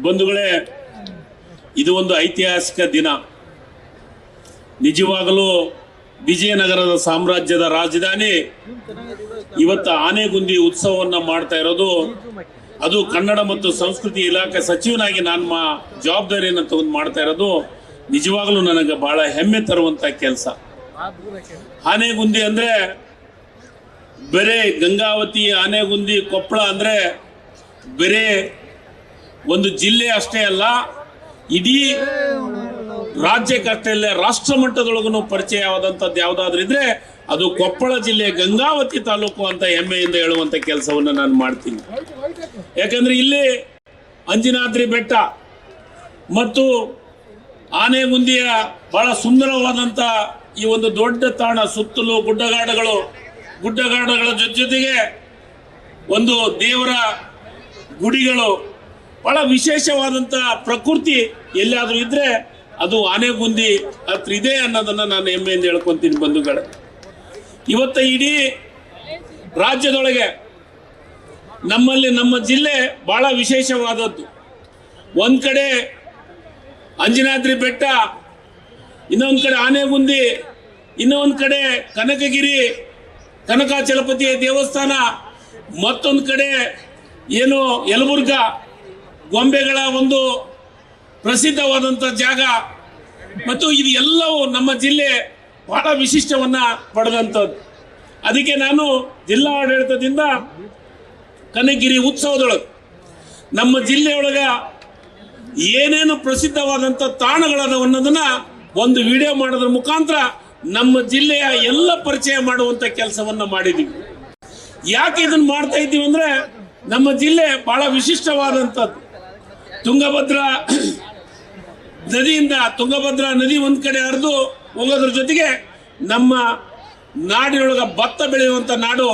ಬಂಧುಗಳೇ, ಇದು ಒಂದು ಐತಿಹಾಸಿಕ ದಿನ. ನಿಜವಾಗಲೂ ವಿಜಯನಗರದ ಸಾಮ್ರಾಜ್ಯದ ರಾಜಧಾನಿ ಇವತ್ತು ಆನೆಗುಂದಿ ಉತ್ಸವವನ್ನು ಮಾಡ್ತಾ ಇರೋದು. ಅದು ಕನ್ನಡ ಮತ್ತು ಸಂಸ್ಕೃತಿ ಇಲಾಖೆ ಸಚಿವನಾಗಿ ನಾನು ಜವಾಬ್ದಾರಿಯನ್ನು ತಗೊಂಡು ಮಾಡ್ತಾ ಇರೋದು ನಿಜವಾಗಲೂ ನನಗೆ ಬಹಳ ಹೆಮ್ಮೆ ತರುವಂತ ಕೆಲಸ. ಆನೆಗುಂದಿ ಅಂದ್ರೆ ಬೇರೆ ಗಂಗಾವತಿ, ಆನೆಗುಂದಿ, ಕೊಪ್ಪಳ ಅಂದ್ರೆ ಬೇರೆ ಒಂದು ಜಿಲ್ಲೆ ಅಷ್ಟೇ ಅಲ್ಲ, ಇಡೀ ರಾಜ್ಯಕ್ಕಷ್ಟೇ ಅಲ್ಲ, ರಾಷ್ಟ್ರ ಮಟ್ಟದೊಳಗೂ ಪರಿಚಯವಾದಂಥದ್ದು ಯಾವುದಾದ್ರೂ ಇದ್ರೆ ಅದು ಕೊಪ್ಪಳ ಜಿಲ್ಲೆ ಗಂಗಾವತಿ ತಾಲೂಕು ಅಂತ ಹೆಮ್ಮೆಯಿಂದ ಹೇಳುವಂತ ಕೆಲಸವನ್ನು ನಾನು ಮಾಡ್ತೀನಿ. ಯಾಕಂದ್ರೆ ಇಲ್ಲಿ ಅಂಜನಾದ್ರಿ ಬೆಟ್ಟ ಮತ್ತು ಆನೆಗುಂದಿಯ ಬಹಳ ಸುಂದರವಾದಂತ ಈ ಒಂದು ದೊಡ್ಡ ತಾಣ, ಸುತ್ತಲೂ ಗುಡ್ಡಗಾಡುಗಳ ಜೊತೆಗೆ ಒಂದು ದೇವರ ಗುಡಿಗಳು, ಬಹಳ ವಿಶೇಷವಾದಂತ ಪ್ರಕೃತಿ ಎಲ್ಲಾದ್ರೂ ಇದ್ರೆ ಅದು ಆನೆಗುಂದಿ ಹತ್ರ ಇದೆ ಅನ್ನೋದನ್ನ ನಾನು ಹೆಮ್ಮೆಯಿಂದ ಹೇಳ್ಕೊಂತೀನಿ ಬಂಧುಗಳೇ. ಇವತ್ತ ಇಡೀ ರಾಜ್ಯದೊಳಗೆ ನಮ್ಮ ಜಿಲ್ಲೆ ಬಹಳ ವಿಶೇಷವಾದದ್ದು. ಒಂದ್ ಕಡೆ ಅಂಜನಾದ್ರಿ ಬೆಟ್ಟ, ಇನ್ನೊಂದು ಕಡೆ ಆನೆಗುಂದಿ, ಇನ್ನೊಂದು ಕಡೆ ಕನಕಗಿರಿ ಕನಕಾಚಲಪತಿಯ ದೇವಸ್ಥಾನ, ಮತ್ತೊಂದು ಕಡೆ ಏನು ಯಲಬುರ್ಗ ಗೊಂಬೆಗಳ ಒಂದು ಪ್ರಸಿದ್ಧವಾದಂಥ ಜಾಗ. ಮತ್ತು ಇದು ಎಲ್ಲವೂ ನಮ್ಮ ಜಿಲ್ಲೆ ಬಹಳ ವಿಶಿಷ್ಟವನ್ನ ಪಡೆದಂಥದ್ದು. ಅದಕ್ಕೆ ನಾನು ಜಿಲ್ಲಾ ಆಡಳಿತದಿಂದ ಕನಕಗಿರಿ ಉತ್ಸವದೊಳಗೆ ನಮ್ಮ ಜಿಲ್ಲೆಯೊಳಗ ಏನೇನು ಪ್ರಸಿದ್ಧವಾದಂಥ ತಾಣಗಳದಾವ ಅನ್ನೋದನ್ನ ಒಂದು ವಿಡಿಯೋ ಮಾಡೋದ್ರ ಮುಖಾಂತರ ನಮ್ಮ ಜಿಲ್ಲೆಯ ಎಲ್ಲ ಪರಿಚಯ ಮಾಡುವಂತ ಕೆಲಸವನ್ನ ಮಾಡಿದೀವಿ. ಯಾಕೆ ಇದನ್ನ ಮಾಡ್ತಾ ಇದ್ದೀವಿ ಅಂದ್ರೆ ನಮ್ಮ ಜಿಲ್ಲೆ ಬಹಳ ವಿಶಿಷ್ಟವಾದಂಥದ್ದು. ತುಂಗಭದ್ರಾ ನದಿ ಒಂದ್ ಕಡೆ ಹರಿದು ಹೋಗೋದ್ರ ಜೊತೆಗೆ ನಮ್ಮ ನಾಡಿನೊಳಗ ಭತ್ತ ಬೆಳೆಯುವಂತ ನಾಡು.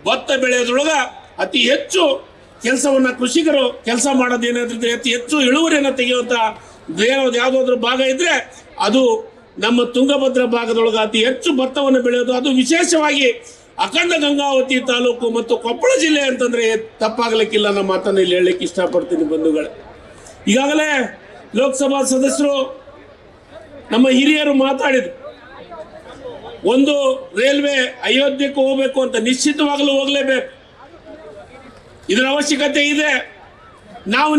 ಭತ್ತ ಬೆಳೆಯೋದ್ರೊಳಗ ಅತಿ ಹೆಚ್ಚು ಕೆಲಸವನ್ನ ಕೃಷಿಕರು ಕೆಲಸ ಮಾಡೋದೇನಾದ್ರೆ ಅತಿ ಹೆಚ್ಚು ಇಳುವರಿಯನ್ನು ತೆಗೆಯುವಂತ ಯಾವುದಾದ್ರೂ ಭಾಗ ಇದ್ರೆ ಅದು ನಮ್ಮ ತುಂಗಭದ್ರಾ ಭಾಗದೊಳಗ ಅತಿ ಹೆಚ್ಚು ಭತ್ತವನ್ನು ಬೆಳೆಯೋದು. ಅದು ವಿಶೇಷವಾಗಿ ಅಖಂಡ ಗಂಗಾವತಿ ತಾಲೂಕು ಮತ್ತು ಕೊಪ್ಪಳ ಜಿಲ್ಲೆ ಅಂತಂದ್ರೆ ತಪ್ಪಾಗಲಿಕ್ಕಿಲ್ಲ. ನಮ್ಮ ಮಾತನ್ನು ಇಲ್ಲಿ ಹೇಳಲಿಕ್ಕೆ ಇಷ್ಟಪಡ್ತೀನಿ ಬಂಧುಗಳೇ. ಈಗಾಗಲೇ ಲೋಕಸಭಾ ಸದಸ್ಯರು ನಮ್ಮ ಹಿರಿಯರು ಮಾತಾಡಿದ್ರು, ಒಂದು ರೈಲ್ವೆ ಅಯೋಧ್ಯೆಗೆ ಹೋಗಬೇಕು ಅಂತ, ನಿಶ್ಚಿತವಾಗಲೂ ಹೋಗಲೇಬೇಕು, ಇದರ ಅವಶ್ಯಕತೆ ಇದೆ. ನಾವು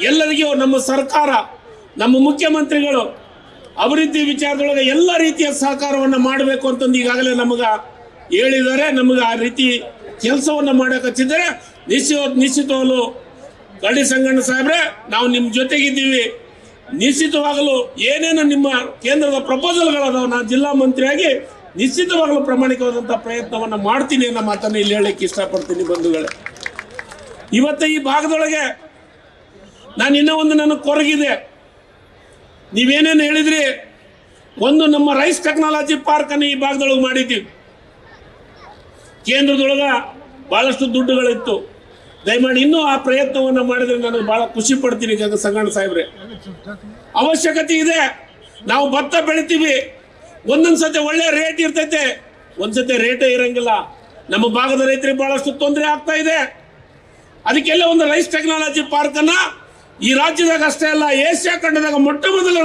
ಎಲ್ಲರಿಗೂ ನಮ್ಮ ಸರ್ಕಾರ, ನಮ್ಮ ಮುಖ್ಯಮಂತ್ರಿಗಳು ಅಭಿವೃದ್ಧಿ ವಿಚಾರದೊಳಗೆ ಎಲ್ಲ ರೀತಿಯ ಸಹಕಾರವನ್ನು ಮಾಡಬೇಕು ಅಂತಂದು ಈಗಾಗಲೇ ನಮಗ ಹೇಳಿದ್ದಾರೆ. ನಮಗೆ ಆ ರೀತಿ ಕೆಲಸವನ್ನು ಮಾಡಕತ್ತಿದ್ದಾರೆ. ನಿಶ್ಚಿತವಾಗಲೂ ಕರಡಿ ಸಂಗಣ್ಣ ಸಾಹೇಬ್ರೆ, ನಾವು ನಿಮ್ಮ ಜೊತೆಗಿದ್ದೀವಿ. ನಿಶ್ಚಿತವಾಗಲೂ ಏನೇನು ನಿಮ್ಮ ಕೇಂದ್ರದ ಪ್ರಪೋಸಲ್ಗಳದಾವ, ನಾನು ಜಿಲ್ಲಾ ಮಂತ್ರಿಯಾಗಿ ನಿಶ್ಚಿತವಾಗಲೂ ಪ್ರಾಮಾಣಿಕವಾದಂಥ ಪ್ರಯತ್ನವನ್ನು ಮಾಡ್ತೀನಿ ಅನ್ನೋ ಮಾತನ್ನು ಇಲ್ಲಿ ಹೇಳಲಿಕ್ಕೆ ಇಷ್ಟಪಡ್ತೀನಿ ಬಂಧುಗಳೇ. ಇವತ್ತು ಈ ಭಾಗದೊಳಗೆ ನಾನು ಇನ್ನೂ ಒಂದು ನನಗೆ ಕೊರಗಿದೆ. ನೀವೇನೇನು ಹೇಳಿದ್ರಿ, ಒಂದು ನಮ್ಮ ರೈಸ್ ಟೆಕ್ನಾಲಜಿ ಪಾರ್ಕ್ ಅನ್ನು ಈ ಭಾಗದೊಳಗೆ ಮಾಡಿದ್ದೀವಿ. ಕೇಂದ್ರದೊಳಗ ಬಹಳಷ್ಟು ದುಡ್ಡುಗಳಿತ್ತು. ದಯಮಾಡಿ ಇನ್ನೂ ಆ ಪ್ರಯತ್ನವನ್ನು ಮಾಡಿದ್ರೆ ನಾನು ಬಹಳ ಖುಷಿ ಪಡ್ತೀನಿ. ಸಂಗಣ್ಣ ಸಾಹೇಬ್ರೆ, ಅವಶ್ಯಕತೆ ಇದೆ. ನಾವು ಭತ್ತ ಬೆಳಿತೀವಿ, ಒಂದೊಂದ್ಸತಿ ಒಳ್ಳೆ ರೇಟ್ ಇರ್ತೈತೆ, ಒಂದ್ಸತಿ ರೇಟೇ ಇರಂಗಿಲ್ಲ. ನಮ್ಮ ಭಾಗದ ರೈತರಿಗೆ ಬಹಳಷ್ಟು ತೊಂದರೆ ಆಗ್ತಾ ಇದೆ. ಅದಕ್ಕೆಲ್ಲ ಒಂದು ರೈಸ್ ಟೆಕ್ನಾಲಜಿ ಪಾರ್ಕ್ ಅನ್ನ ಈ ರಾಜ್ಯದಾಗ ಅಷ್ಟೇ ಅಲ್ಲ, ಏಷ್ಯಾ ಖಂಡದಾಗ ಮೊಟ್ಟ ಮೊದಲ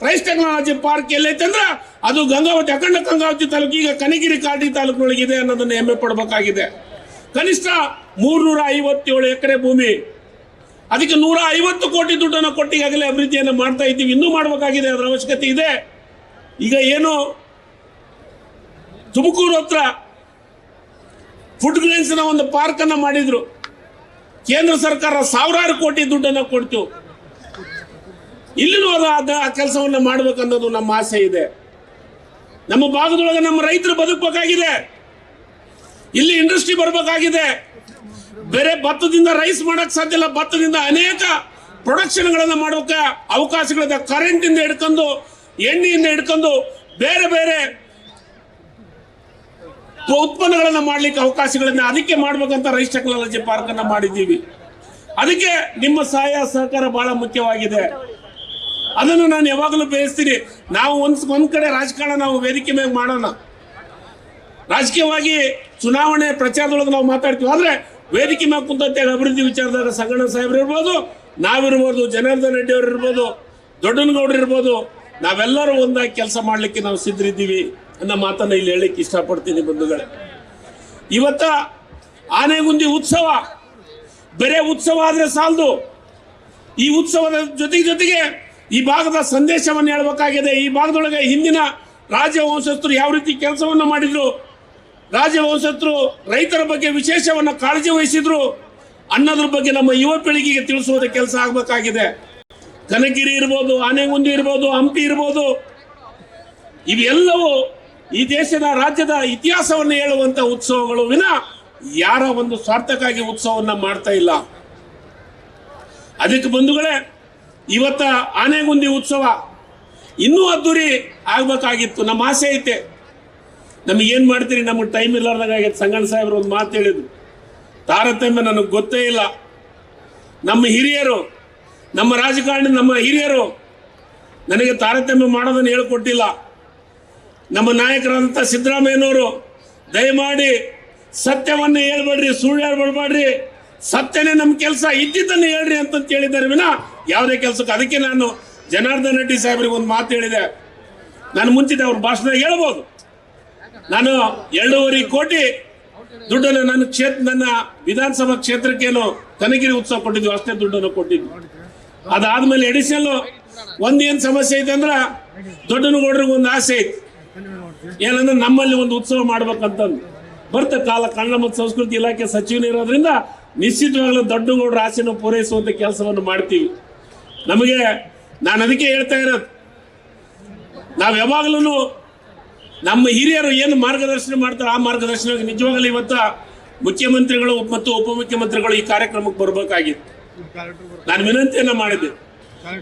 ರೈಸ್ ಟೆಕ್ನಾಲಜಿ ಪಾರ್ಕ್ ಎಲ್ಲೈತೆ ಅಂದ್ರೆ ಅದು ಗಂಗಾವತಿ, ಅಖಂಡ ಗಂಗಾವತಿ ತಾಲೂಕು, ಈಗ ಕನಗಿರಿ ಕಾಟಿ ತಾಲೂಕಿನೊಳಗಿದೆ ಅನ್ನೋದನ್ನ ಹೆಮ್ಮೆ ಪಡಬೇಕಾಗಿದೆ. ಕನಿಷ್ಠ 357 ಎಕರೆ ಭೂಮಿ, ಅದಕ್ಕೆ 150 ಕೋಟಿ ದುಡ್ಡನ್ನು ಕೊಟ್ಟು ಈಗಾಗಲೇ ಅಭಿವೃದ್ಧಿಯನ್ನು ಮಾಡ್ತಾ ಇದ್ದೀವಿ. ಇನ್ನೂ ಮಾಡಬೇಕಾಗಿದೆ, ಅದರ ಅವಶ್ಯಕತೆ ಇದೆ. ಈಗ ಏನು ತುಮಕೂರು ಹತ್ರ ಫುಡ್ ಗ್ರೇನ್ಸ್ ನ ಒಂದು ಪಾರ್ಕ್ ಅನ್ನ ಮಾಡಿದ್ರು. ಕೇಂದ್ರ ಸರ್ಕಾರ ಸಾವಿರಾರು ಕೋಟಿ ದುಡ್ಡನ್ನು ಕೊಡ್ತು. ಇಲ್ಲಿನೂ ಆ ಕೆಲಸವನ್ನು ಮಾಡಬೇಕನ್ನೋದು ನಮ್ಮ ಆಸೆ ಇದೆ. ನಮ್ಮ ಭಾಗದೊಳಗೆ ನಮ್ಮ ರೈತರು ಬದುಕಬೇಕಾಗಿದೆ, ಇಲ್ಲಿ ಇಂಡಸ್ಟ್ರಿ ಬರಬೇಕಾಗಿದೆ. ಬೇರೆ ಭತ್ತದಿಂದ ರೈಸ್ ಮಾಡಕ್ ಸಾಧ್ಯ ಇಲ್ಲ, ಭತ್ತದಿಂದ ಅನೇಕ ಪ್ರೊಡಕ್ಷನ್ಗಳನ್ನು ಮಾಡೋಕೆ ಅವಕಾಶಗಳಿದೆ. ಕರೆಂಟ್ ಇಂದ ಹಿಡ್ಕೊಂಡು, ಎಣ್ಣೆಯಿಂದ ಹಿಡ್ಕೊಂಡು ಬೇರೆ ಬೇರೆ ಉತ್ಪನ್ನಗಳನ್ನು ಮಾಡ್ಲಿಕ್ಕೆ ಅವಕಾಶಗಳಿಂದ, ಅದಕ್ಕೆ ಮಾಡ್ಬೇಕಂತ ರೈಸ್ ಟೆಕ್ನಾಲಜಿ ಪಾರ್ಕ್ ಅನ್ನ ಮಾಡಿದ್ದೀವಿ. ಅದಕ್ಕೆ ನಿಮ್ಮ ಸಹಾಯ ಸಹಕಾರ ಬಹಳ ಮುಖ್ಯವಾಗಿದೆ. ಅದನ್ನು ನಾನು ಯಾವಾಗಲೂ ಬಯಸ್ತೀನಿ. ನಾವು ಒಂದ್ ಕಡೆ ರಾಜಕಾರಣ ನಾವು ವೇದಿಕೆ ಮೇಲೆ ಮಾಡೋಣ, ರಾಜಕೀಯವಾಗಿ ಚುನಾವಣೆ ಪ್ರಚಾರದೊಳಗೆ ನಾವು ಮಾತಾಡ್ತೀವಿ. ಆದ್ರೆ ವೇದಿಕೆ ಮೇಲೆ ಕುಂತ ಅಭಿವೃದ್ಧಿ ವಿಚಾರದಾಗ ಸಂಗಣ್ಣ ಸಾಹೇಬ್ರು ಇರ್ಬೋದು, ನಾವಿರ್ಬೋದು, ಜನಾರ್ದನ್ ರೆಡ್ಡಿ ಅವರು ಇರ್ಬೋದು, ದೊಡ್ಡನಗೌಡರು ಇರ್ಬೋದು, ನಾವೆಲ್ಲರೂ ಒಂದಾಗಿ ಕೆಲಸ ಮಾಡಲಿಕ್ಕೆ ನಾವು ಸಿದ್ಧರಿದ್ದೀವಿ ಅನ್ನೋ ಮಾತನ್ನ ಇಲ್ಲಿ ಹೇಳಲಿಕ್ಕೆ ಇಷ್ಟಪಡ್ತೀನಿ ಬಂಧುಗಳೇ. ಇವತ್ತ ಆನೆಗುಂದಿ ಉತ್ಸವ ಬರೇ ಉತ್ಸವ ಆದ್ರೆ ಸಾಲದು. ಈ ಉತ್ಸವದ ಜೊತೆಗೆ ಈ ಭಾಗದ ಸಂದೇಶವನ್ನು ಹೇಳಬೇಕಾಗಿದೆ. ಈ ಭಾಗದೊಳಗೆ ಹಿಂದಿನ ರಾಜವಂಶಸ್ಥರು ಯಾವ ರೀತಿ ಕೆಲಸವನ್ನು ಮಾಡಿದ್ರು, ರಾಜವಂಶಸ್ಥರು ರೈತರ ಬಗ್ಗೆ ವಿಶೇಷವನ್ನ ಕಾಳಜಿ ವಹಿಸಿದ್ರು ಅನ್ನೋದ್ರ ಬಗ್ಗೆ ನಮ್ಮ ಯುವ ಪೀಳಿಗೆಗೆ ತಿಳಿಸುವುದ ಕೆಲಸ ಆಗಬೇಕಾಗಿದೆ. ಕನಗಿರಿ ಇರ್ಬೋದು, ಆನೆಗುಂದಿ ಇರ್ಬೋದು, ಹಂಪಿ ಇರ್ಬೋದು, ಇವೆಲ್ಲವೂ ಈ ದೇಶದ ರಾಜ್ಯದ ಇತಿಹಾಸವನ್ನು ಹೇಳುವಂತ ಉತ್ಸವಗಳು ವಿನ ಯಾರ ಒಂದು ಸ್ವಾರ್ಥಕ್ಕಾಗಿ ಉತ್ಸವವನ್ನ ಮಾಡ್ತಾ ಇಲ್ಲ. ಅದಕ್ಕೆ ಬಂಧುಗಳೇ, ಇವತ್ತ ಆನೆಗುಂದಿ ಉತ್ಸವ ಇನ್ನೂ ಅದ್ದೂರಿ ಆಗ್ಬೇಕಾಗಿತ್ತು. ನಮ್ಮ ಆಸೆ ಐತೆ. ನಮಗೇನ್ ಮಾಡ್ತೀರಿ, ನಮಗೆ ಟೈಮ್ ಇಲ್ಲಾರ್ದಾಗೈತೆ. ಸಂಗಣ್ಣ ಸಾಹೇಬ್ರು ಒಂದು ಮಾತು ಹೇಳಿದ್ರು, ತಾರತಮ್ಯ ನನಗೆ ಗೊತ್ತೇ ಇಲ್ಲ. ನಮ್ಮ ಹಿರಿಯರು, ನಮ್ಮ ರಾಜಕಾರಣಿ, ನಮ್ಮ ಹಿರಿಯರು ನನಗೆ ತಾರತಮ್ಯ ಮಾಡೋದನ್ನು ಹೇಳ್ಕೊಟ್ಟಿಲ್ಲ. ನಮ್ಮ ನಾಯಕರಾದಂಥ ಸಿದ್ದರಾಮಯ್ಯನವರು ದಯಮಾಡಿ ಸತ್ಯವನ್ನು ಹೇಳ್ಬೇಡ್ರಿ, ಸುಳ್ಳು ಹೇಳ್ಬೇಡ್ರಿ, ಸತ್ಯನೇ ನಮ್ಮ ಕೆಲಸ, ಇದ್ದಿದ್ದನ್ನು ಹೇಳ್ರಿ ಅಂತ ಹೇಳಿದ್ದಾರೆ ವಿನ ಯಾವುದೇ ಕೆಲಸಕ್ಕೆ. ಅದಕ್ಕೆ ನಾನು ಜನಾರ್ದನ್ ರೆಡ್ಡಿ ಸಾಹೇಬ್ರಿಗೆ ಒಂದು ಮಾತು ಹೇಳಿದೆ. ನಾನು ಮುಂಚಿತ ಅವ್ರ ಭಾಷಣ ಹೇಳ್ಬೋದು. ನಾನು 2.5 ಕೋಟಿ ದುಡ್ಡನ್ನು ನನ್ನ ವಿಧಾನಸಭಾ ಕ್ಷೇತ್ರಕ್ಕೇನು ಕನಗಿರಿ ಉತ್ಸವ ಕೊಟ್ಟಿದ್ವಿ, ಅಷ್ಟೇ ದುಡ್ಡನ್ನು ಕೊಟ್ಟಿದ್ವಿ. ಅದಾದ್ಮೇಲೆ ಎಡಿಷನಲ್ ಒಂದೇನು ಸಮಸ್ಯೆ ಐತೆ ಅಂದ್ರೆ ದೊಡ್ಡನಗೌಡರಿಗೆ ಒಂದು ಆಸೆ ಐತಿ, ಏನಂದ್ರೆ ನಮ್ಮಲ್ಲಿ ಒಂದು ಉತ್ಸವ ಮಾಡ್ಬೇಕಂತಂದು. ಬರ್ತ ಕಾಲ ಕನ್ನಡ ಮತ್ತು ಸಂಸ್ಕೃತಿ ಇಲಾಖೆ ಸಚಿವನೇ ಇರೋದ್ರಿಂದ ನಿಶ್ಚಿತವಾಗ್ಲೂ ದೊಡ್ಡನಗೌಡರ ಆಸೆಯನ್ನು ಪೂರೈಸುವಂತ ಕೆಲಸವನ್ನು ಮಾಡ್ತೀವಿ. ನಮಗೆ ನಾನು ಅದಕ್ಕೆ ಹೇಳ್ತಾ ಇರೋದು, ನಾವು ಯಾವಾಗಲೂ ನಮ್ಮ ಹಿರಿಯರು ಏನು ಮಾರ್ಗದರ್ಶನ ಮಾಡ್ತಾರೆ ಆ ಮಾರ್ಗದರ್ಶನ ನಿಜವಾಗಲೂ ಇವತ್ತ ಮುಖ್ಯಮಂತ್ರಿಗಳು ಮತ್ತು ಉಪಮುಖ್ಯಮಂತ್ರಿಗಳು ಈ ಕಾರ್ಯಕ್ರಮಕ್ಕೆ ಬರಬೇಕಾಗಿತ್ತು. ನಾನು ವಿನಂತಿಯನ್ನ ಮಾಡಿದ್ದೆ,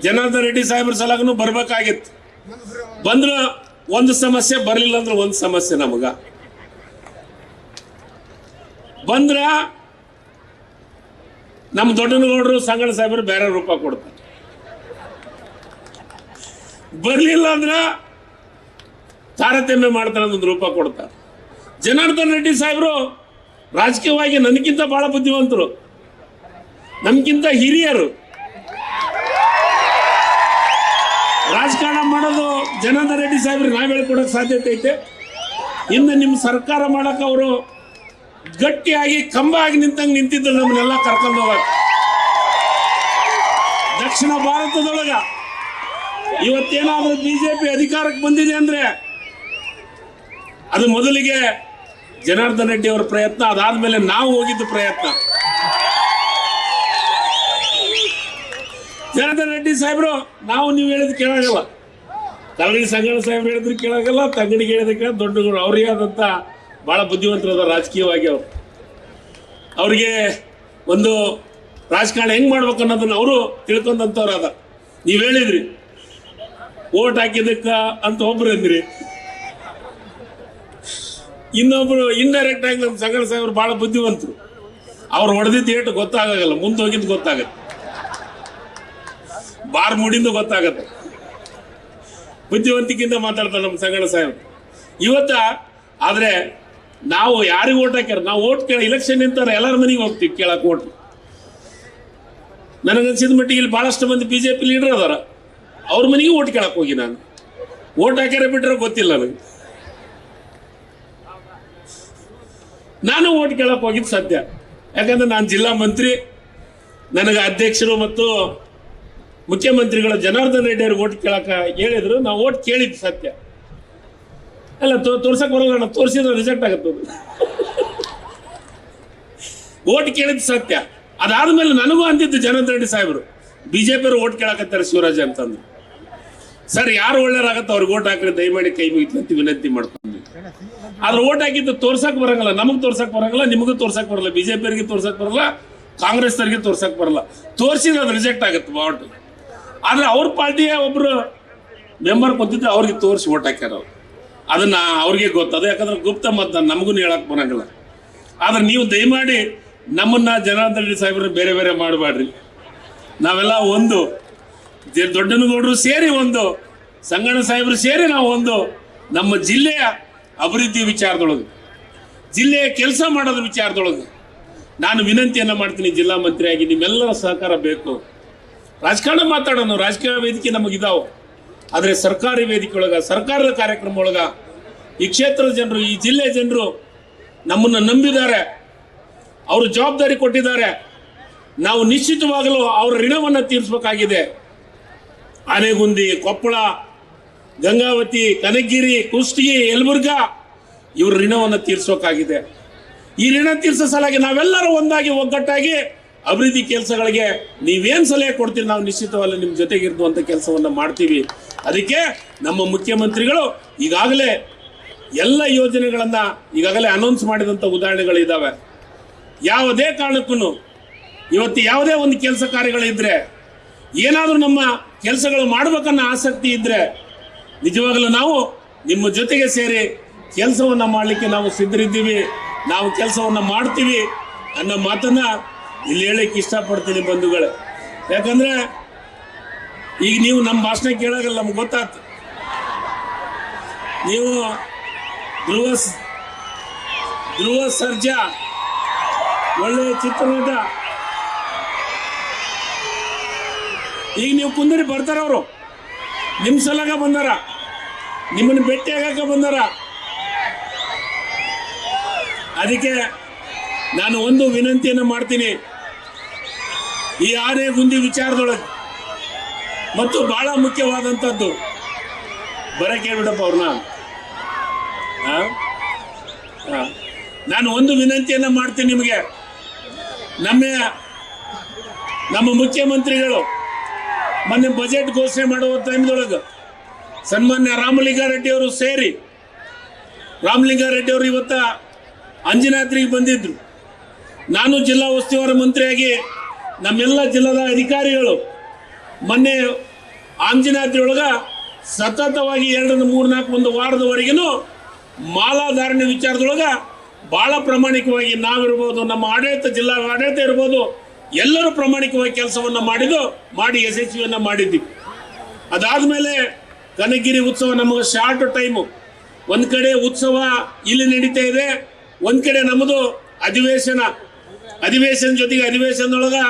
ಜನಾರ್ದನ್ ರೆಡ್ಡಿ ಸಾಹೇಬ್ರ ಸಲಗನು ಬರ್ಬೇಕಾಗಿತ್ತು. ಬಂದ್ರ ಒಂದು ಸಮಸ್ಯೆ, ಬರಲಿಲ್ಲ ಅಂದ್ರೆ ಒಂದು ಸಮಸ್ಯೆ. ನಮಗ ಬಂದ್ರ ನಮ್ಮ ದೊಡ್ಡನಗೌಡರು ಸಂಗಣ್ಣ ಸಾಹೇಬರು ಬೇರೆ ರೂಪ ಕೊಡ್ತಾರೆ, ಬರ್ಲಿಲ್ಲ ಅಂದ್ರ ತಾರತಮ್ಯ ಮಾಡ್ತಾರೆ, ಒಂದು ರೂಪ ಕೊಡ್ತಾರೆ. ಜನಾರ್ದನ್ ರೆಡ್ಡಿ ಸಾಹೇಬರು ರಾಜಕೀಯವಾಗಿ ನನಗಿಂತ ಬಹಳ ಬುದ್ಧಿವಂತರು, ನಮ್ಗಿಂತ ಹಿರಿಯರು. ರಾಜಕಾರಣ ಮಾಡೋದು ಜನಾರ್ದನ್ ರೆಡ್ಡಿ ಸಾಹೇಬ್ರಿಗೆ ನಾವ್ ಹೇಳ್ಕೊಡಕ್ ಸಾಧ್ಯತೆ ಐತೆ. ಇನ್ನು ನಿಮ್ಮ ಸರ್ಕಾರ ಮಾಡಕ್ ಅವರು ಗಟ್ಟಿಯಾಗಿ ಕಂಬ ಆಗಿ ನಿಂತಂಗೆ ನಿಂತಿದ್ರು ನಮ್ಮನ್ನೆಲ್ಲ ಕರ್ಕೊಂಡು ಹೋಗಕ್ಕೆ. ದಕ್ಷಿಣ ಭಾರತದೊಳಗ ಇವತ್ತೇನಾದ್ರೂ ಬಿಜೆಪಿ ಅಧಿಕಾರಕ್ಕೆ ಬಂದಿದೆ ಅಂದ್ರೆ ಅದು ಮೊದಲಿಗೆ ಜನಾರ್ದನ್ ರೆಡ್ಡಿ ಅವರ ಪ್ರಯತ್ನ, ಅದಾದ್ಮೇಲೆ ನಾವು ಹೋಗಿದ್ದು ಪ್ರಯತ್ನ. ಜನಾರ್ದನ್ ರೆಡ್ಡಿ ಸಾಹೇಬ್ರು ನಾವು ನೀವು ಹೇಳಿದ್ ಕೇಳಾಗಲ್ಲ, ಕಲ್ಗಡಿ ಸಂಗಣ್ಣ ಸಾಹೇಬ್ರು ಹೇಳಿದ್ರು ಕೇಳಾಗಲ್ಲ, ತಂಗಡಿಗೆ ಹೇಳಿದ್ರೆ ಕೇಳ, ದೊಡ್ಡಗಳು ಅವರಿಗೆ ಆದಂತ ಬಹಳ ಬುದ್ಧಿವಂತರದ ರಾಜಕೀಯವಾಗಿ ಅವ್ರಿಗೆ ಒಂದು ರಾಜಕಾರಣ ಹೆಂಗ್ ಮಾಡ್ಬೇಕು ಅನ್ನೋದನ್ನ ಅವರು ತಿಳ್ಕೊಂಡಂತವ್ರು ಅದ. ನೀವ್ ಹೇಳಿದ್ರಿ ಓಟ್ ಹಾಕಿದಕ್ಕ ಅಂತ ಒಬ್ರು ಅಂದ್ರಿ, ಇನ್ನೊಬ್ರು ಇಂಡೈರೆಕ್ಟ್ ಆಗಿ ನಮ್ಮ ಸಂಗಣ್ಣ ಸಾಹೇಬ್ರು ಬಹಳ ಬುದ್ಧಿವಂತರು. ಅವ್ರು ಹೊಡೆದಿದ್ದು ಏಟು ಗೊತ್ತಾಗಲ್ಲ, ಮುಂದೆ ಹೋಗಿದ್ದು ಗೊತ್ತಾಗತ್ತೆ, ಬಾರ್ ಮುಡಿಂದ ಗೊತ್ತಾಗತ್ತೆ. ಬುದ್ಧಿವಂತಿಕೆಯಿಂದ ಮಾತಾಡ್ತಾರೆ ನಮ್ಮ ಸಂಗಣ್ಣ ಸಾಹೇಬ್ರು ಇವತ್ತ. ಆದ್ರೆ ನಾವು ಯಾರಿಗೆ ಓಟ್ ಹಾಕ್ಯಾರ, ನಾವು ಓಟ್ ಕೇಳ ಇಲೆಕ್ಷನ್ ನಿಂತಾರೆ ಎಲ್ಲರ ಮನೆಗೆ ಹೋಗ್ತೀವಿ ಕೇಳಕ್ ಓಟ್. ನನಗನ್ಸಿದ ಮಟ್ಟಿಗೆ ಇಲ್ಲಿ ಬಹಳಷ್ಟು ಮಂದಿ ಬಿಜೆಪಿ ಲೀಡರ್ ಅದಾರ, ಅವ್ರ ಮನೆಗೆ ಓಟ್ ಕೇಳಕ್ ಹೋಗಿ ನಾನು ಓಟ್ ಹಾಕ್ಯಾರ ಬಿಟ್ರೆ ಗೊತ್ತಿಲ್ಲ ನನಗೆ. ನಾನು ಓಟ್ ಕೇಳಕ್ ಹೋಗಿದ್ದು ಸತ್ಯ, ಯಾಕಂದ್ರೆ ನಾನು ಜಿಲ್ಲಾ ಮಂತ್ರಿ, ನನಗೆ ಅಧ್ಯಕ್ಷರು ಮತ್ತು ಮುಖ್ಯಮಂತ್ರಿಗಳ ಜನಾರ್ದನ್ ರೆಡ್ಡಿ ಅವ್ರಿಗೆ ಓಟ್ ಕೇಳಕ ಹೇಳಿದ್ರು. ನಾವು ಓಟ್ ಕೇಳಿದ್ದು ಸತ್ಯ ಅಲ್ಲ, ತೋರ್ಸಕ್ ಬರಲ್ಲ, ನಾವು ತೋರಿಸಿದ್ರೆ ರಿಜೆಕ್ಟ್ ಆಗುತ್ತೆ. ಓಟ್ ಕೇಳಿದ್ದು ಸತ್ಯ. ಅದಾದ್ಮೇಲೆ ನನಗೂ ಅಂತಿದ್ದು ಜನಾರ್ದನ್ ರೆಡ್ಡಿ ಸಾಹೇಬರು ಬಿಜೆಪಿ ಅವರು ಓಟ್ ಕೇಳಕತ್ತಾರೆ ಶಿವರಾಜ್ ಅಂತಂದು. ಸರ್ ಯಾರು ಒಳ್ಳೆಯರಾಗತ್ತ ಅವ್ರಿಗೆ ಓಟ್ ಹಾಕ್ರಿ ದಯಮಾಡಿ ಕೈ ಮುಗಿತು ವಿನಂತಿ ಮಾಡ್ಕೊಂಡು. ಆದ್ರೆ ಓಟ್ ಹಾಕಿದ್ದು ತೋರ್ಸಕ್ ಬರಂಗಲ್ಲ, ನಮಗ್ ತೋರ್ಸಕ್ ಬರಂಗಲ್ಲ, ನಿಮಗೂ ತೋರ್ಸಕ್ ಬರಲ್ಲ, ಬಿಜೆಪಿ ಅವರಿಗೆ ತೋರ್ಸಕ್ ಬರಲ್ಲ, ಕಾಂಗ್ರೆಸ್ ಅವರಿಗೆ ತೋರ್ಸಕ್ ಬರಲ್ಲ. ತೋರಿಸಿದ್ರೆ ಅದು ರಿಜೆಕ್ಟ್ ಆಗುತ್ತೆ ಓಟ್. ಆದ್ರೆ ಅವ್ರ ಪಾರ್ಟಿಯ ಒಬ್ರು ಮೆಂಬರ್ ಕೊಟ್ಟಿದ್ರೆ ಅವ್ರಿಗೆ ತೋರಿಸಿ ಓಟ್ ಹಾಕ್ಯಾರ ಅವ್ರು. ಅದನ್ನ ಅವ್ರಿಗೆ ಗೊತ್ತದ, ಯಾಕಂದ್ರೆ ಗುಪ್ತ ಮತ ನಮಗೂ ಹೇಳಕ್ ಬರಂಗಿಲ್ಲ. ಆದ್ರೆ ನೀವು ದಯಮಾಡಿ ನಮ್ಮನ್ನ ಜನಾರ್ದನ್ ರೆಡ್ಡಿ ಸಾಹೇಬ್ರನ್ನ ಬೇರೆ ಬೇರೆ ಮಾಡಬೇಡ್ರಿ. ನಾವೆಲ್ಲ ಒಂದು, ದೊಡ್ಡನಗೌಡರು ಸೇರಿ ಒಂದು, ಸಂಗಣ್ಣ ಸಾಹೇಬರು ಸೇರಿ ನಾವು ಒಂದು. ನಮ್ಮ ಜಿಲ್ಲೆಯ ಅಭಿವೃದ್ಧಿ ವಿಚಾರದೊಳಗೆ, ಜಿಲ್ಲೆಯ ಕೆಲಸ ಮಾಡೋದ್ರ ವಿಚಾರದೊಳಗೆ ನಾನು ವಿನಂತಿಯನ್ನ ಮಾಡ್ತೀನಿ, ಜಿಲ್ಲಾ ಮಂತ್ರಿಯಾಗಿ ನಿಮ್ಮೆಲ್ಲರ ಸಹಕಾರ ಬೇಕು. ರಾಜಕಾರಣ ಮಾತಾಡೋಣ, ರಾಜಕೀಯ ವೇದಿಕೆ ನಮಗಿದಾವೆ. ಆದರೆ ಸರ್ಕಾರಿ ವೇದಿಕೆ ಒಳಗೆ, ಸರ್ಕಾರದ ಕಾರ್ಯಕ್ರಮ ಒಳಗೆ ಈ ಕ್ಷೇತ್ರದ ಜನರು, ಈ ಜಿಲ್ಲೆ ಜನರು ನಮ್ಮನ್ನು ನಂಬಿದ್ದಾರೆ, ಅವರು ಜವಾಬ್ದಾರಿ ಕೊಟ್ಟಿದ್ದಾರೆ. ನಾವು ನಿಶ್ಚಿತವಾಗಲೂ ಅವರ ಋಣವನ್ನು ತೀರಿಸಬೇಕಾಗಿದೆ. ಆನೆಗುಂದಿ, ಕೊಪ್ಪಳ, ಗಂಗಾವತಿ, ಕನಕಗಿರಿ, ಕುಷ್ಟಗಿ, ಯಲಬುರ್ಗಾ ಇವ್ರ ಋಣವನ್ನು ತೀರಿಸಬೇಕಾಗಿದೆ. ಈ ಋಣ ತೀರಿಸೋ ಸಲಾಗಿ ನಾವೆಲ್ಲರೂ ಒಂದಾಗಿ ಒಗ್ಗಟ್ಟಾಗಿ ಅಭಿವೃದ್ಧಿ ಕೆಲಸಗಳಿಗೆ ನೀವೇನು ಸಲಹೆ ಕೊಡ್ತೀರಿ ನಾವು ನಿಶ್ಚಿತವಾಗಿ ನಿಮ್ಮ ಜೊತೆಗಿರುವಂಥ ಕೆಲಸವನ್ನು ಮಾಡ್ತೀವಿ. ಅದಕ್ಕೆ ನಮ್ಮ ಮುಖ್ಯಮಂತ್ರಿಗಳು ಈಗಾಗಲೇ ಎಲ್ಲ ಯೋಜನೆಗಳನ್ನು ಈಗಾಗಲೇ ಅನೌನ್ಸ್ ಮಾಡಿದಂಥ ಉದಾಹರಣೆಗಳಿದ್ದಾವೆ. ಯಾವುದೇ ಕಾರಣಕ್ಕೂ ಇವತ್ತು ಯಾವುದೇ ಒಂದು ಕೆಲಸ ಕಾರ್ಯಗಳಿದ್ರೆ, ಏನಾದರೂ ನಮ್ಮ ಕೆಲಸಗಳು ಮಾಡಬೇಕನ್ನೋ ಆಸಕ್ತಿ ಇದ್ದರೆ ನಿಜವಾಗಲೂ ನಾವು ನಿಮ್ಮ ಜೊತೆಗೆ ಸೇರಿ ಕೆಲಸವನ್ನು ಮಾಡಲಿಕ್ಕೆ ನಾವು ಸಿದ್ಧರಿದ್ದೀವಿ, ನಾವು ಕೆಲಸವನ್ನು ಮಾಡ್ತೀವಿ ಅನ್ನೋ ಮಾತನ್ನು ಇಲ್ಲಿ ಹೇಳಕ್ಕೆ ಇಷ್ಟಪಡ್ತೀನಿ ಬಂಧುಗಳೇ. ಯಾಕಂದರೆ ಈಗ ನೀವು ನಮ್ಮ ಭಾಷಣ ಕೇಳೋಗಲ್ಲ, ನಮ್ಗೆ ಗೊತ್ತಾಯ್ತು. ನೀವು ಧ್ರುವ ಸರ್ಜಾ ಒಳ್ಳೆಯ ಚಿತ್ರನಟ, ಈಗ ನೀವು ಕುಂದರಿ ಬರ್ತಾರ, ಅವರು ನಿಮ್ಮ ಸಲಗ ಬಂದಾರ, ನಿಮ್ಮನ್ನು ಭೇಟಿ ಆಗಕ್ಕೆ ಬಂದಾರ. ಅದಕ್ಕೆ ನಾನು ಒಂದು ವಿನಂತಿಯನ್ನು ಮಾಡ್ತೀನಿ, ಈ ಆನೆಗುಂದಿ ವಿಚಾರದೊಳಗೆ ಮತ್ತು ಬಹಳ ಮುಖ್ಯವಾದಂಥದ್ದು, ಬರಕ್ಕೆ ಹೇಳ್ಬಿಡಪ್ಪ ಅವ್ರನ್ನ. ನಾನು ಒಂದು ವಿನಂತಿಯನ್ನು ಮಾಡ್ತೀನಿ ನಿಮಗೆ. ನಮ್ಮ ಮುಖ್ಯಮಂತ್ರಿಗಳು ಮೊನ್ನೆ ಬಜೆಟ್ ಘೋಷಣೆ ಮಾಡುವ ಟೈಮ್ದೊಳಗೆ ಸನ್ಮಾನ್ಯ ರಾಮಲಿಂಗಾರೆಡ್ಡಿ ಅವರು ಸೇರಿ, ರಾಮಲಿಂಗಾರೆಡ್ಡಿ ಅವರು ಇವತ್ತ ಅಂಜನಾದ್ರಿಗೆ ಬಂದಿದ್ರು. ನಾನು ಜಿಲ್ಲಾ ಉಸ್ತುವಾರಿ ಮಂತ್ರಿಯಾಗಿ ನಮ್ಮೆಲ್ಲ ಜಿಲ್ಲಾದ ಅಧಿಕಾರಿಗಳು ಮೊನ್ನೆ ಅಂಜನಾದ್ರಿ ಒಳಗೆ ಸತತವಾಗಿ 2-3-4 ಒಂದು ವಾರದವರೆಗೂ ಮಾಲಾಧಾರಣೆ ವಿಚಾರದೊಳಗೆ ಭಾಳ ಪ್ರಾಮಾಣಿಕವಾಗಿ ನಾವಿರ್ಬೋದು, ನಮ್ಮ ಆಡಳಿತ, ಜಿಲ್ಲಾ ಆಡಳಿತ ಇರ್ಬೋದು, ಎಲ್ಲರೂ ಪ್ರಾಮಾಣಿಕವಾಗಿ ಕೆಲಸವನ್ನು ಮಾಡಿ ಯಶಸ್ವಿಯನ್ನು ಮಾಡಿದ್ದೀವಿ. ಅದಾದಮೇಲೆ ಕನಕಗಿರಿ ಉತ್ಸವ ನಮಗೆ ಶಾರ್ಟ್ ಟೈಮು. ಒಂದು ಕಡೆ ಉತ್ಸವ ಇಲ್ಲಿ ನಡೀತಾ ಇದೆ, ಒಂದು ಕಡೆ ನಮ್ಮದು ಅಧಿವೇಶನ ಜೊತೆಗೆ ಅಧಿವೇಶನದೊಳಗೆ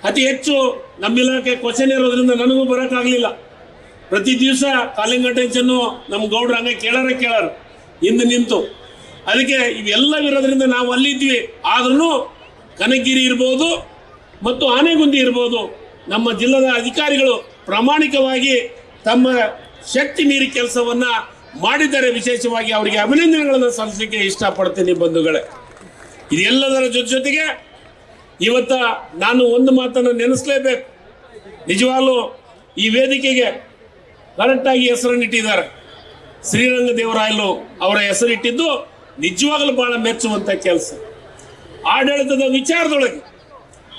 ಅತಿ ಹೆಚ್ಚು ನಮ್ಮ ಇಲಾಖೆ ಕ್ವಶನ್ ಇರೋದ್ರಿಂದ ನನಗೂ ಬರೋಕ್ಕಾಗಲಿಲ್ಲ. ಪ್ರತಿ ದಿವಸ ಕಾಲಿಂಗ್ ಅಟೆನ್ಷನ್ನು ನಮ್ಮ ಗೌಡ್ರು ಹಂಗೆ ಕೇಳಾರ ಹಿಂದೆ ನಿಂತು. ಅದಕ್ಕೆ ಇವೆಲ್ಲವಿರೋದ್ರಿಂದ ನಾವು ಅಲ್ಲಿದ್ವಿ. ಆದ್ರೂ ಕನಕಗಿರಿ ಇರ್ಬೋದು ಮತ್ತು ಆನೆಗುಂದಿ ಇರ್ಬೋದು, ನಮ್ಮ ಜಿಲ್ಲಾದ ಅಧಿಕಾರಿಗಳು ಪ್ರಾಮಾಣಿಕವಾಗಿ ತಮ್ಮ ಶಕ್ತಿ ಮೀರಿ ಕೆಲಸವನ್ನು ಮಾಡಿದ್ದಾರೆ. ವಿಶೇಷವಾಗಿ ಅವರಿಗೆ ಅಭಿನಂದನೆಗಳನ್ನು ಸಲ್ಲಿಸಲಿಕ್ಕೆ ಇಷ್ಟಪಡ್ತೀನಿ ಬಂಧುಗಳೇ. ಇದೆಲ್ಲದರ ಜೊತೆಗೆ ಇವತ್ತ ನಾನು ಒಂದು ಮಾತನ್ನು ನೆನೆಸಲೇಬೇಕು. ನಿಜವಾಗ್ಲೂ ಈ ವೇದಿಕೆಗೆ ಕರೆಕ್ಟಾಗಿ ಹೆಸರನ್ನಿಟ್ಟಿದ್ದಾರೆ. ಶ್ರೀರಂಗದೇವರಾಯಲು ಅವರ ಹೆಸರಿಟ್ಟಿದ್ದು ನಿಜವಾಗಲೂ ಬಹಳ ಮೆಚ್ಚುವಂಥ ಕೆಲಸ. ಆಡಳಿತದ ವಿಚಾರದೊಳಗೆ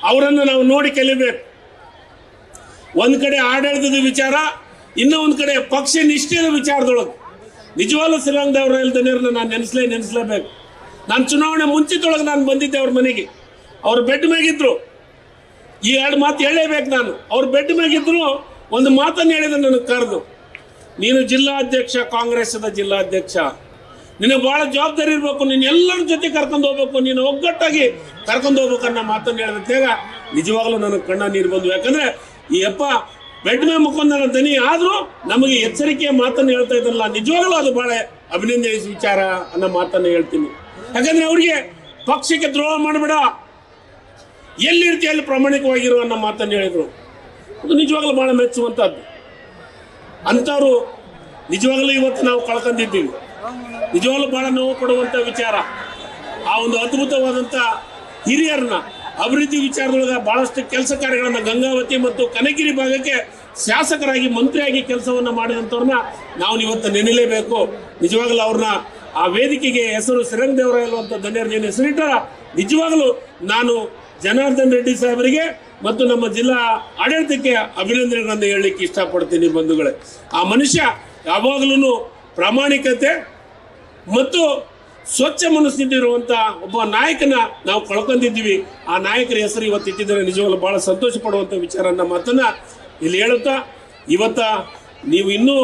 ಅವರನ್ನು ನಾವು ನೋಡಿ ಕಲಿಬೇಕು. ಒಂದು ಕಡೆ ಆಡಳಿತದ ವಿಚಾರ, ಇನ್ನೂ ಒಂದು ಕಡೆ ಪಕ್ಷ ನಿಷ್ಠೆಯ ವಿಚಾರದೊಳಗೆ ನಿಜವಾಗ್ಲೂ ಶ್ರೀರಂಗದೇವರಾಯಲು ದನಿಯರನ್ನ ನಾನು ನೆನೆಸಲೇಬೇಕು. ನಾನು ಚುನಾವಣೆ ಮುಂಚಿತೊಳಗೆ ನಾನು ಬಂದಿದ್ದೆ ಅವ್ರ ಮನೆಗೆ. ಅವ್ರ ಬೆಡ್ ಮ್ಯಾಗಿದ್ರು. ಈ 2 ಮಾತು ಹೇಳಲೇಬೇಕು ನಾನು. ಅವ್ರ ಬೆಡ್ ಮ್ಯಾಗಿದ್ರು, ಒಂದು ಮಾತನ್ನು ಹೇಳಿದ್ರು ನನಗೆ ಕರೆದು, ನೀನು ಜಿಲ್ಲಾಧ್ಯಕ್ಷ, ಕಾಂಗ್ರೆಸ್ದ ಜಿಲ್ಲಾಧ್ಯಕ್ಷ, ನಿನಗೆ ಭಾಳ ಜವಾಬ್ದಾರಿ ಇರಬೇಕು, ನೀನು ಎಲ್ಲರ ಜೊತೆ ಕರ್ಕೊಂಡು ಹೋಗ್ಬೇಕು, ನೀನು ಒಗ್ಗಟ್ಟಾಗಿ ಕರ್ಕೊಂಡು ಹೋಗ್ಬೇಕು ಅನ್ನೋ ಮಾತನ್ನು ಹೇಳಿದಾಗ ನಿಜವಾಗ್ಲೂ ನನಗೆ ಕಣ್ಣ ನೀರು ಬಂದು. ಯಾಕಂದರೆ ಈ ಅಪ್ಪ ಬೆಡ್ ಮೇಲೆ ಮುಖಂಡ ದನಿ ಆದರೂ ನಮಗೆ ಎಚ್ಚರಿಕೆಯ ಮಾತನ್ನು ಹೇಳ್ತಾ ಇದ್ರಲ್ಲ, ನಿಜವಾಗ್ಲೂ ಅದು ಭಾಳ ಅಭಿನಂದನೆ ವಿಚಾರ ಅನ್ನೋ ಮಾತನ್ನು ಹೇಳ್ತೀನಿ. ಯಾಕಂದರೆ ಅವ್ರಿಗೆ ಪಕ್ಷಕ್ಕೆ ದ್ರೋಹ ಮಾಡಬೇಡ, ಎಲ್ಲಿ ರೀತಿಯಲ್ಲಿ ಪ್ರಾಮಾಣಿಕವಾಗಿರೋ ಅನ್ನೋ ಮಾತನ್ನು ಹೇಳಿದರು. ಅದು ನಿಜವಾಗ್ಲೂ ಭಾಳ ಮೆಚ್ಚುವಂಥದ್ದು. ಅಂಥವ್ರು ನಿಜವಾಗ್ಲೂ ಇವತ್ತು ನಾವು ಕಳ್ಕೊಂಡಿದ್ದೀವಿ. ನಿಜವಾಗ್ಲೂ ಭಾಳ ನೋವು ಕೊಡುವಂಥ ವಿಚಾರ. ಆ ಒಂದು ಅದ್ಭುತವಾದಂಥ ಹಿರಿಯರನ್ನ ಅಭಿವೃದ್ಧಿ ವಿಚಾರದೊಳಗೆ ಭಾಳಷ್ಟು ಕೆಲಸ ಕಾರ್ಯಗಳನ್ನು ಗಂಗಾವತಿ ಮತ್ತು ಕನಕಗಿರಿ ಭಾಗಕ್ಕೆ ಶಾಸಕರಾಗಿ, ಮಂತ್ರಿಯಾಗಿ ಕೆಲಸವನ್ನು ಮಾಡಿದಂಥವ್ರನ್ನ ನಾವು ಇವತ್ತು ನೆನಲೇಬೇಕು. ನಿಜವಾಗ್ಲೂ ಅವ್ರನ್ನ ಆ ವೇದಿಕೆಗೆ ಹೆಸರು ಶ್ರೀರಂಗದೇವರಾಯಲು ಅಂತ ಧನ್ಯರು ಹೆಸರಿಟ್ಟಾರ. ನಿಜವಾಗಲೂ ನಾನು ಜನಾರ್ದನ್ ರೆಡ್ಡಿ ಸಾಹೇಬರಿಗೆ ಮತ್ತು ನಮ್ಮ ಜಿಲ್ಲಾ ಆಡಳಿತಕ್ಕೆ ಅಭಿನಂದನೆಗಳನ್ನು ಹೇಳಲಿಕ್ಕೆ ಇಷ್ಟಪಡ್ತೀನಿ ಬಂಧುಗಳೇ. ಆ ಮನುಷ್ಯ ಯಾವಾಗಲೂ ಪ್ರಾಮಾಣಿಕತೆ ಮತ್ತು ಸ್ವಚ್ಛ ಮನಸ್ಸಿನಿರುವಂಥ ಒಬ್ಬ ನಾಯಕನ ನಾವು ಕಳ್ಕೊಂಡಿದ್ದೀವಿ. ಆ ನಾಯಕರ ಹೆಸರು ಇವತ್ತು ಇಟ್ಟಿದ್ದಾರೆ. ನಿಜವಾಗ್ಲೂ ಭಾಳ ಸಂತೋಷ ಪಡುವಂಥ ವಿಚಾರ ಅನ್ನೋ ಮಾತನ್ನು ಇಲ್ಲಿ ಹೇಳುತ್ತಾ, ಇವತ್ತ ನೀವು ಇನ್ನೂ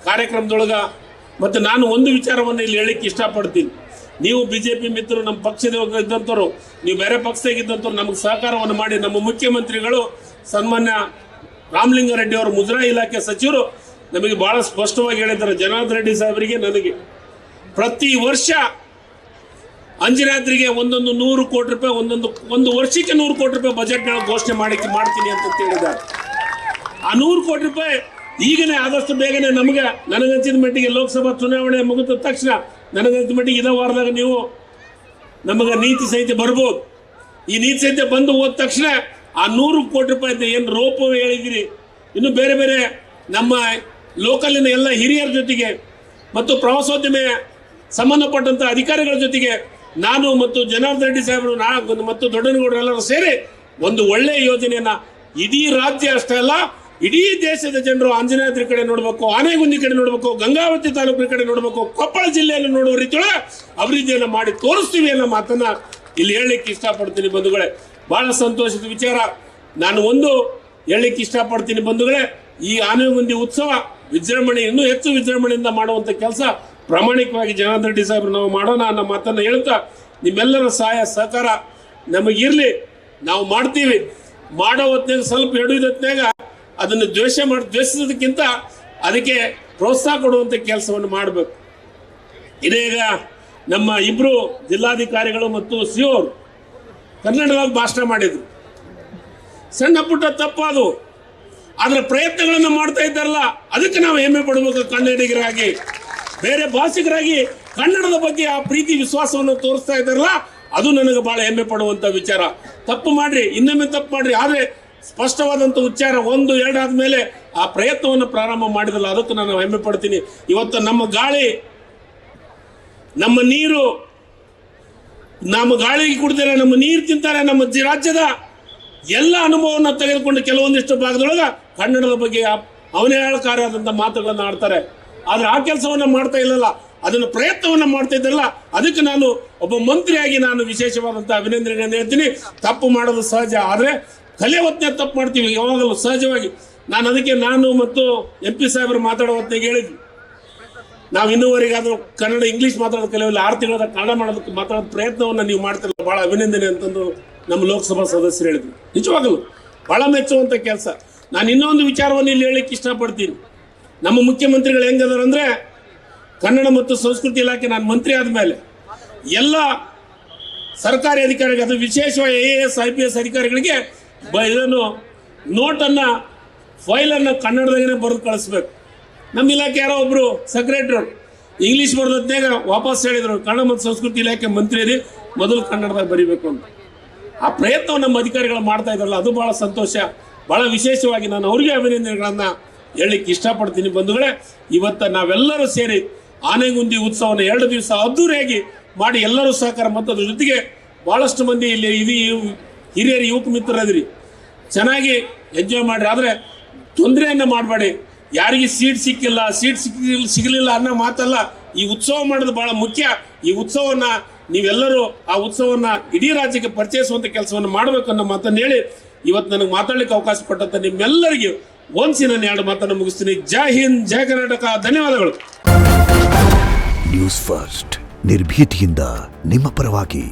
ಕಾರ್ಯಕ್ರಮದೊಳಗೆ ಮತ್ತು ನಾನು ಒಂದು ವಿಚಾರವನ್ನು ಇಲ್ಲಿ ಹೇಳಲಿಕ್ಕೆ ಇಷ್ಟಪಡ್ತೀನಿ. ನೀವು BJP ಮಿತ್ರರು, ನಮ್ಮ ಪಕ್ಷದ ಇದ್ದಂಥವ್ರು, ನೀವು ಬೇರೆ ಪಕ್ಷದಾಗಿದ್ದಂಥವ್ರು ನಮಗೆ ಸಹಕಾರವನ್ನು ಮಾಡಿ ನಮ್ಮ ಮುಖ್ಯಮಂತ್ರಿಗಳು ಸನ್ಮಾನ್ಯ ರಾಮಲಿಂಗಾರೆಡ್ಡಿ ಅವರು ಮುಜರಾಯಿ ಇಲಾಖೆ ಸಚಿವರು ನಮಗೆ ಬಹಳ ಸ್ಪಷ್ಟವಾಗಿ ಹೇಳಿದ್ದಾರೆ. ಜನಾರ್ದನ್ ರೆಡ್ಡಿ ಸಾಹೇಬರಿಗೆ ನನಗೆ ಪ್ರತಿ ವರ್ಷ ಅಂಜನಾದ್ರಿಗೆ ಒಂದೊಂದು 100 ಕೋಟಿ ರೂಪಾಯಿ ಒಂದು ವರ್ಷಕ್ಕೆ 100 ಕೋಟಿ ರೂಪಾಯಿ ಬಜೆಟ್ ಘೋಷಣೆ ಮಾಡ್ತೀನಿ ಅಂತ ಹೇಳಿದ್ದಾರೆ. ಆ 100 ಕೋಟಿ ರೂಪಾಯಿ ಈಗನೇ ಆದಷ್ಟು ಬೇಗನೆ ನನಗಂಚಿದ ಮಟ್ಟಿಗೆ ಲೋಕಸಭಾ ಚುನಾವಣೆ ಮುಗಿದ ತಕ್ಷಣ ನನಗಂಚಿದ ಮಟ್ಟಿಗೆ ಇದೇ ವಾರದಾಗ ನೀವು ನಮಗೆ ನೀತಿ ಸಂಹಿತೆ ಬರ್ಬೋದು. ಈ ನೀತಿ ಸಂಹಿತೆ ಬಂದು ಹೋದ ತಕ್ಷಣ ಆ 100 ಕೋಟಿ ರೂಪಾಯಿ ಏನು ರೋಪ ಹೇಳಿದಿರಿ, ಇನ್ನು ಬೇರೆ ಬೇರೆ ನಮ್ಮ ಲೋಕಲಿನ ಎಲ್ಲ ಹಿರಿಯರ ಜೊತೆಗೆ ಮತ್ತು ಪ್ರವಾಸೋದ್ಯಮ ಸಂಬಂಧಪಟ್ಟಂತ ಅಧಿಕಾರಿಗಳ ಜೊತೆಗೆ ನಾನು ಮತ್ತು ಜನಾರ್ದನ್ ರೆಡ್ಡಿ ಸಾಹೇಬರು ಮತ್ತು ದೊಡ್ಡನಗೌಡರು ಎಲ್ಲರೂ ಸೇರಿ ಒಂದು ಒಳ್ಳೆಯ ಯೋಜನೆಯನ್ನ ಇಡೀ ರಾಜ್ಯ ಅಷ್ಟೇ ಅಲ್ಲ ಇಡೀ ದೇಶದ ಜನರು ಆಂಜನೇಯದ್ರಿ ಕಡೆ ನೋಡಬೇಕು, ಆನೆಗುಂದಿ ಕಡೆ ನೋಡಬೇಕು, ಗಂಗಾವತಿ ತಾಲೂಕಿನ ಕಡೆ ನೋಡಬೇಕು, ಕೊಪ್ಪಳ ಜಿಲ್ಲೆಯನ್ನು ನೋಡುವ ರೀತಿಯೊಳಗೆ ಅಭಿವೃದ್ಧಿಯನ್ನು ಮಾಡಿ ತೋರಿಸ್ತೀವಿ ಅನ್ನೋ ಮಾತನ್ನ ಇಲ್ಲಿ ಹೇಳಲಿಕ್ಕೆ ಇಷ್ಟಪಡ್ತೀನಿ ಬಂಧುಗಳೇ. ಬಹಳ ಸಂತೋಷದ ವಿಚಾರ. ನಾನು ಒಂದು ಹೇಳಲಿಕ್ಕೆ ಇಷ್ಟಪಡ್ತೀನಿ ಬಂಧುಗಳೇ, ಈ ಆನೆಗುಂದಿ ಉತ್ಸವ ವಿಜೃಂಭಣೆ ಇನ್ನೂ ಹೆಚ್ಚು ವಿಜೃಂಭಣೆಯಿಂದ ಮಾಡುವಂತ ಕೆಲಸ ಪ್ರಾಮಾಣಿಕವಾಗಿ ಜನಾರ್ದನ್ ರೆಡ್ಡಿ ಸಾಹೇಬರು ನಾವು ಮಾಡೋಣ ಅನ್ನೋ ಮಾತನ್ನ ಹೇಳ್ತಾ, ನಿಮ್ಮೆಲ್ಲರ ಸಹಾಯ ಸಹಕಾರ ನಮಗಿರ್ಲಿ, ನಾವು ಮಾಡ್ತೀವಿ. ಮಾಡೋ ಹೊತ್ನಾಗ ಸ್ವಲ್ಪ ಹೊತ್ನಾಗ ಅದನ್ನು ದ್ವೇಷಿಸೋದಕ್ಕಿಂತ ಅದಕ್ಕೆ ಪ್ರೋತ್ಸಾಹ ಕೊಡುವಂತ ಕೆಲಸವನ್ನು ಮಾಡಬೇಕು. ಇದೀಗ ನಮ್ಮ ಇಬ್ರು ಜಿಲ್ಲಾಧಿಕಾರಿಗಳು ಮತ್ತು ಸಿಒ ಕನ್ನಡದಾಗ ಭಾಷಣ ಮಾಡಿದ್ರು. ಸಣ್ಣ ಪುಟ್ಟ ತಪ್ಪದು, ಅದರ ಪ್ರಯತ್ನಗಳನ್ನು ಮಾಡ್ತಾ ಇದ್ದಾರಲ್ಲ, ಅದಕ್ಕೆ ನಾವು ಹೆಮ್ಮೆ ಪಡಬೇಕು. ಕನ್ನಡಿಗರಾಗಿ ಬೇರೆ ಭಾಷಿಕರಾಗಿ ಕನ್ನಡದ ಬಗ್ಗೆ ಆ ಪ್ರೀತಿ ವಿಶ್ವಾಸವನ್ನು ತೋರಿಸ್ತಾ ಇದ್ದಾರಲ್ಲ, ಅದು ನನಗೆ ಬಹಳ ಹೆಮ್ಮೆ ಪಡುವಂತ ವಿಚಾರ. ತಪ್ಪು ಮಾಡ್ರಿ, ಇನ್ನೊಮ್ಮೆ ತಪ್ಪು ಮಾಡ್ರಿ, ಆದ್ರೆ ಸ್ಪಷ್ಟವಾದಂತ ಉಚ್ಚಾರ 1, 2 ಆದ್ಮೇಲೆ ಆ ಪ್ರಯತ್ನವನ್ನು ಪ್ರಾರಂಭ ಮಾಡಿದಲ್ಲ, ಅದಕ್ಕೆ ನಾನು ಹೆಮ್ಮೆ ಪಡ್ತೀನಿ. ಇವತ್ತು ನಮ್ಮ ಗಾಳಿ, ನಮ್ಮ ನೀರು, ನಮ್ಮ ಗಾಳಿಗೆ ಕುಡಿದರೆ ನಮ್ಮ ನೀರು ತಿಂತಾರೆ, ನಮ್ಮ ರಾಜ್ಯದ ಎಲ್ಲ ಅನುಭವವನ್ನು ತೆಗೆದುಕೊಂಡು ಕೆಲವೊಂದಿಷ್ಟು ಭಾಗದೊಳಗೆ ಕನ್ನಡದ ಬಗ್ಗೆ ಅವಹೇಳನಕಾರಿಯಾದಂಥ ಮಾತುಗಳನ್ನು ಆಡ್ತಾರೆ. ಆದ್ರೆ ಆ ಕೆಲಸವನ್ನ ಮಾಡ್ತಾ ಇಲ್ಲಲ್ಲ, ಅದನ್ನು ಪ್ರಯತ್ನವನ್ನ ಮಾಡ್ತಾ ಇದ್ದಲ್ಲ, ಅದಕ್ಕೆ ನಾನು ಒಬ್ಬ ಮಂತ್ರಿಯಾಗಿ ನಾನು ವಿಶೇಷವಾದಂಥ ಅಭಿನಂದನೆಗಳನ್ನು ಹೇಳ್ತೀನಿ. ತಪ್ಪು ಮಾಡೋದು ಸಹಜ, ಆದರೆ ಕಲೆ ಹೊತ್ತೇ ತಪ್ಪು ಮಾಡ್ತೀವಿ ಯಾವಾಗಲೂ ಸಹಜವಾಗಿ. ನಾನು ಮತ್ತು MP ಸಾಹೇಬರು ಮಾತಾಡೋ ಹೊತ್ತಿಗೆ ಹೇಳಿದ್ವಿ, ನಾವು ಇನ್ನೂವರೆಗಾದ್ರೂ ಕನ್ನಡ ಇಂಗ್ಲೀಷ್ ಮಾತಾಡೋದು ಕಲಿಯಲ್ಲ, 6 ತಿಂಗಳ ಕನ್ನಡ ಮಾಡೋದಕ್ಕೆ ಮಾತಾಡೋದು ಪ್ರಯತ್ನವನ್ನ ನೀವು ಮಾಡ್ತಿರಲ್ಲ, ಬಹಳ ಅಭಿನಂದನೆ ಅಂತಂದು ನಮ್ಮ ಲೋಕಸಭಾ ಸದಸ್ಯರು ಹೇಳಿದ್ರು. ನಿಜವಾಗಲೂ ಬಹಳ ಮೆಚ್ಚುವಂತ ಕೆಲಸ. ನಾನು ಇನ್ನೊಂದು ವಿಚಾರವನ್ನು ಇಲ್ಲಿ ಹೇಳಲಿಕ್ಕೆ ಇಷ್ಟಪಡ್ತೀನಿ. ನಮ್ಮ ಮುಖ್ಯಮಂತ್ರಿಗಳು ಹೆಂಗದಾರಂದ್ರೆ, ಕನ್ನಡ ಮತ್ತು ಸಂಸ್ಕೃತಿ ಇಲಾಖೆ ನಾನು ಮಂತ್ರಿ ಆದ್ಮೇಲೆ ಎಲ್ಲ ಸರ್ಕಾರಿ ಅಧಿಕಾರಿಗಳಿಗೆ, ಅದು ವಿಶೇಷವಾಗಿ AAS IPS ಅಧಿಕಾರಿಗಳಿಗೆ ಇದನ್ನು ನೋಟನ್ನ ಫೈಲನ್ನು ಕನ್ನಡದಾಗೇ ಬರೆದು ಕಳಿಸ್ಬೇಕು. ನಮ್ಮ ಇಲಾಖೆ ಯಾರೋ ಒಬ್ರು ಸೆಕ್ರೆಟರಿ ಇಂಗ್ಲೀಷ್ ಬರೆದದ್ನಾಗ ವಾಪಸ್ ಹೇಳಿದ್ರು, ಕನ್ನಡ ಮತ್ತು ಸಂಸ್ಕೃತಿ ಇಲಾಖೆ ಮಂತ್ರಿ ಮೊದಲು ಕನ್ನಡದಾಗ ಬರೀಬೇಕು ಅಂತ. ಆ ಪ್ರಯತ್ನ ನಮ್ಮ ಅಧಿಕಾರಿಗಳು ಮಾಡ್ತಾ ಇದ್ದಾರಲ್ಲ, ಅದು ಬಹಳ ಸಂತೋಷ. ಬಹಳ ವಿಶೇಷವಾಗಿ ನಾನು ಅವರಿಗೆ ಅಭಿನಂದನೆಗಳನ್ನ ಹೇಳಲಿಕ್ಕೆ ಇಷ್ಟಪಡ್ತೀನಿ ಬಂಧುಗಳೇ. ಇವತ್ತು ನಾವೆಲ್ಲರೂ ಸೇರಿ ಆನೆಗುಂದಿ ಉತ್ಸವನ 2 ದಿವಸ ಅದ್ದೂರಿಯಾಗಿ ಮಾಡಿ ಎಲ್ಲರೂ ಸಹಕಾರ ಮತ್ತು ಅದ್ರ ಜೊತೆಗೆ ಬಹಳಷ್ಟು ಮಂದಿ ಇಲ್ಲಿ ಹಿರಿಯರು ಯುವಕ ಮಿತ್ರರದ್ರಿ, ಚೆನ್ನಾಗಿ ಎಂಜಾಯ್ ಮಾಡ್ರಿ. ಆದರೆ ತೊಂದರೆಯನ್ನ ಮಾಡಬೇಡಿ. ಯಾರಿಗೆ ಸೀಟ್ ಸಿಗಲಿಲ್ಲ ಅನ್ನೋ ಮಾತಲ್ಲ, ಈ ಉತ್ಸವ ಮಾಡೋದು ಬಹಳ ಮುಖ್ಯ. ಈ ಉತ್ಸವನ್ನ ನೀವೆಲ್ಲರೂ ಆ ಉತ್ಸವನ್ನ ಇಡೀ ರಾಜ್ಯಕ್ಕೆ ಪರಿಚಯಿಸುವಂತ ಕೆಲಸವನ್ನು ಮಾಡಬೇಕು ಅನ್ನೋ ಮಾತನ್ನು ಹೇಳಿ ಇವತ್ತು ನನಗೆ ಮಾತಾಡ್ಲಿಕ್ಕೆ ಅವಕಾಶ ಕೊಟ್ಟಂತ ನಿಮ್ಮೆಲ್ಲರಿಗೆ ಒಂದ್ಸಿ ನಾನು 2 ಮಾತನ್ನು ಮುಗಿಸ್ತೀನಿ. ಜೈ ಹಿಂದ್, ಜೈ ಕರ್ನಾಟಕ, ಧನ್ಯವಾದಗಳು. ನ್ಯೂಸ್ ಫಸ್ಟ್, ನಿರ್ಭೀತಿಯಿಂದ ನಿಮ್ಮ ಪರವಾಗಿ.